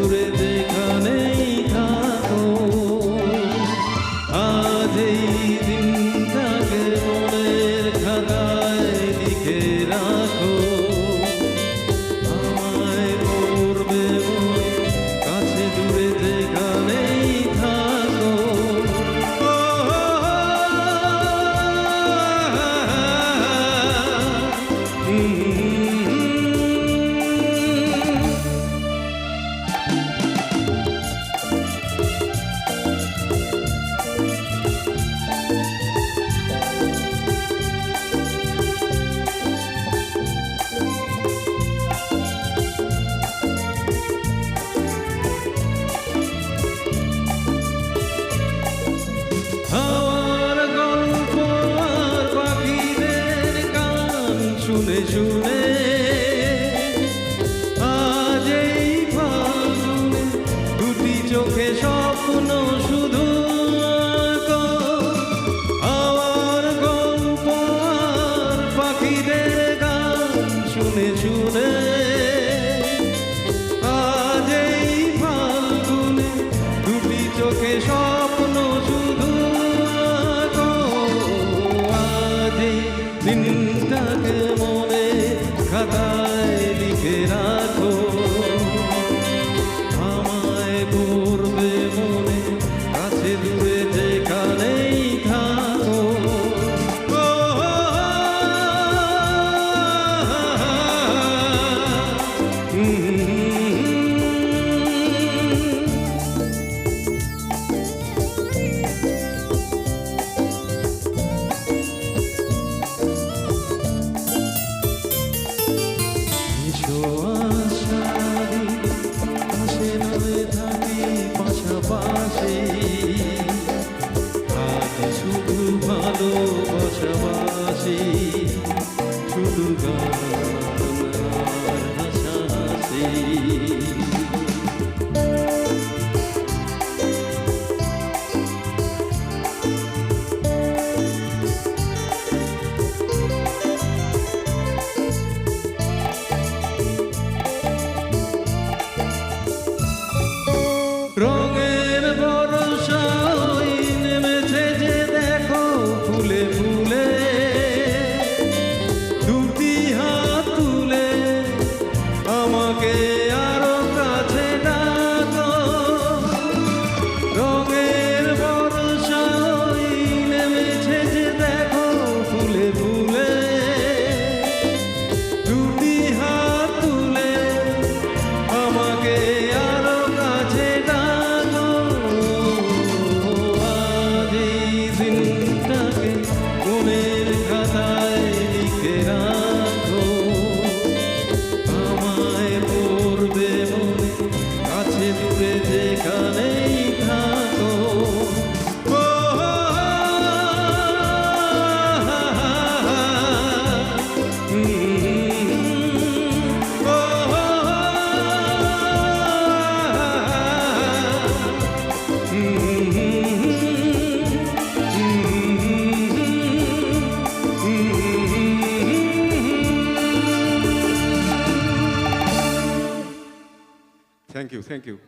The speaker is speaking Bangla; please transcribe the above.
দূরে যেখানেই থাকো, আজ এই দিনটাকে মনের খাতায় লিখে রাখো। আমায় পড়বে মনে, কাছে দূরে যেখানেই থাকো। শুনে শুনে আজ এই ফাল্গুনে দুটি চোখে স্বপ্ন শুধু আঁকো। আমার গল্প আর পাখিদের গান শুনে শুনে আজ এই ফাল্গুনে দুটি চোখে স্বপ্ন শুধু আঁকো। আজ এই দিনটাকে মনে খাতায় লিখে রাখো। আমায় পড়বে মনে, কাছে দূরে যেখানেই থাকো। পাশাপাশি আজ শুধু ভালোবাসাবাসি, শুধু গান আর হাসাহাসি। রঙের বর্ষায় নেমেছে যে দেখো ফুলে ফুলে, দুটি হাত তুলে আমাকে আরো কাছে ডাকো। রঙের বর্ষায় নেমেছে যে দেখো ফুলে ফুলে, দুটি হাত তুলে আমাকে আরো কাছে ডাকো। মনের খাতায় লিখে রাখো। আমায় পড়বে মনে, কাছে দূরে যেখানেই থাকো। Thank you.